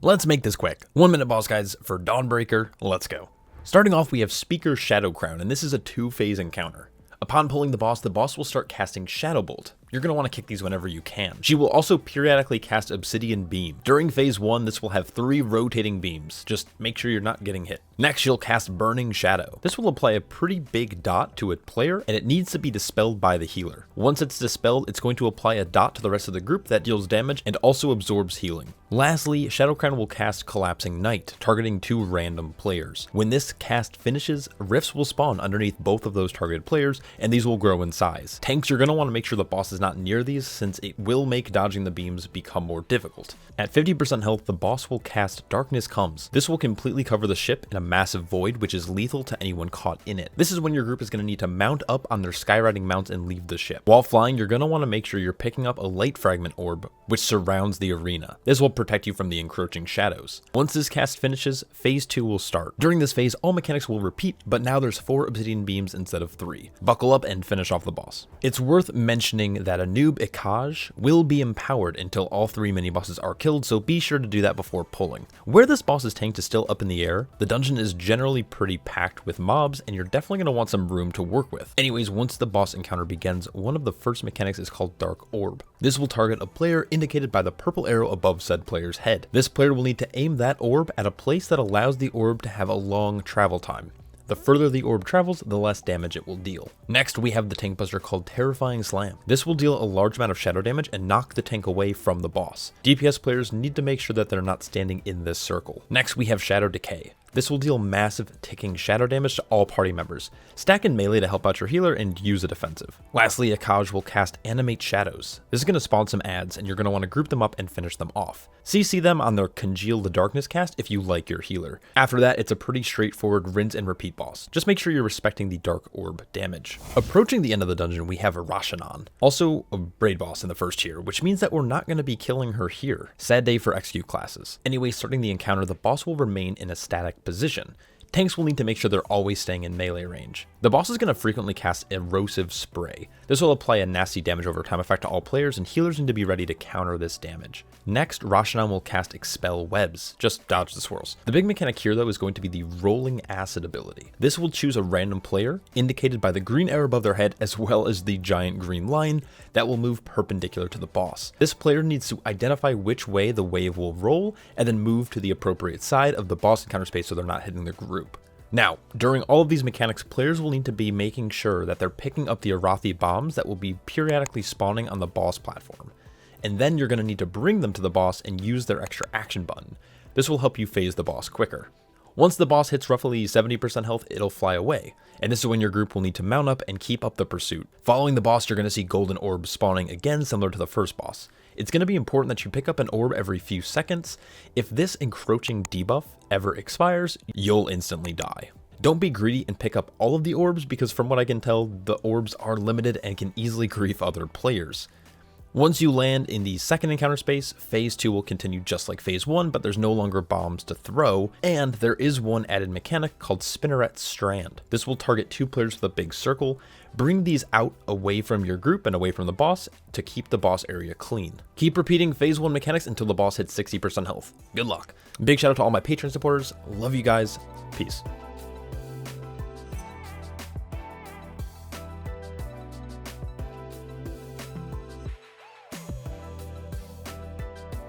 Let's make this quick. 1 minute boss guides for Dawnbreaker, let's go. Starting off, we have Speaker Shadowcrown, and this is a 2-phase encounter. Upon pulling the boss will start casting Shadow Bolt. You're going to want to kick these whenever you can. She will also periodically cast Obsidian Beam. During phase 1, this will have 3 rotating beams. Just make sure you're not getting hit. Next, she'll cast Burning Shadow. This will apply a pretty big dot to a player, and it needs to be dispelled by the healer. Once it's dispelled, it's going to apply a dot to the rest of the group that deals damage and also absorbs healing. Lastly, Shadowcrown will cast Collapsing Night, targeting 2 random players. When this cast finishes, rifts will spawn underneath both of those targeted players, and these will grow in size. Tanks, you're going to want to make sure the boss is not near these, since it will make dodging the beams become more difficult. At 50% health, the boss will cast Darkness Comes. This will completely cover the ship in a massive void, which is lethal to anyone caught in it. This is when your group is going to need to mount up on their skywriting mounts and leave the ship. While flying, you're going to want to make sure you're picking up a light fragment orb, which surrounds the arena. This will protect you from the encroaching shadows. Once this cast finishes, phase 2 will start. During this phase, all mechanics will repeat, but now there's 4 obsidian beams instead of 3. Buckle up and finish off the boss. It's worth mentioning that Anub'ikkaj will be empowered until all 3 mini-bosses are killed, so be sure to do that before pulling. Where this boss's tank is still up in the air, the dungeon is generally pretty packed with mobs, and you're definitely going to want some room to work with. Anyways, once the boss encounter begins, one of the first mechanics is called Dark Orb. This will target a player indicated by the purple arrow above said player's head. This player will need to aim that orb at a place that allows the orb to have a long travel time. The further the orb travels, the less damage it will deal. Next, we have the tank buster called Terrifying Slam. This will deal a large amount of shadow damage and knock the tank away from the boss. DPS players need to make sure that they're not standing in this circle. Next, we have Shadow Decay. This will deal massive ticking shadow damage to all party members. Stack in melee to help out your healer and use a defensive. Lastly, Ikkaj will cast Animate Shadows. This is going to spawn some ads, and you're going to want to group them up and finish them off. CC them on their Congeal the Darkness cast if you like your healer. After that, it's a pretty straightforward rinse and repeat boss. Just make sure you're respecting the Dark Orb damage. Approaching the end of the dungeon, we have Rasha'nan, also a raid boss in the first tier, which means that we're not going to be killing her here. Sad day for XQ classes. Anyway, starting the encounter, the boss will remain in a static position. Tanks will need to make sure they're always staying in melee range. The boss is going to frequently cast Erosive Spray. This will apply a nasty damage over time effect to all players, and healers need to be ready to counter this damage. Next, Rasha'nan will cast Expel Webs. Just dodge the swirls. The big mechanic here though is going to be the Rolling Acid ability. This will choose a random player, indicated by the green arrow above their head as well as the giant green line that will move perpendicular to the boss. This player needs to identify which way the wave will roll and then move to the appropriate side of the boss encounter space so they're not hitting the group. Now, during all of these mechanics, players will need to be making sure that they're picking up the Arathi bombs that will be periodically spawning on the boss platform. And then you're going to need to bring them to the boss and use their extra action button. This will help you phase the boss quicker. Once the boss hits roughly 70% health, it'll fly away, and this is when your group will need to mount up and keep up the pursuit. Following the boss, you're going to see golden orbs spawning again, similar to the first boss. It's going to be important that you pick up an orb every few seconds. If this encroaching debuff ever expires, you'll instantly die. Don't be greedy and pick up all of the orbs, because from what I can tell, the orbs are limited and can easily grief other players. Once you land in the second encounter space, phase 2 will continue just like phase 1, but there's no longer bombs to throw, and there is one added mechanic called Spinneret Strand. This will target 2 players with a big circle. Bring these out away from your group and away from the boss to keep the boss area clean. Keep repeating phase 1 mechanics until the boss hits 60% health. Good luck. Big shout out to all my Patreon supporters. Love you guys. Peace.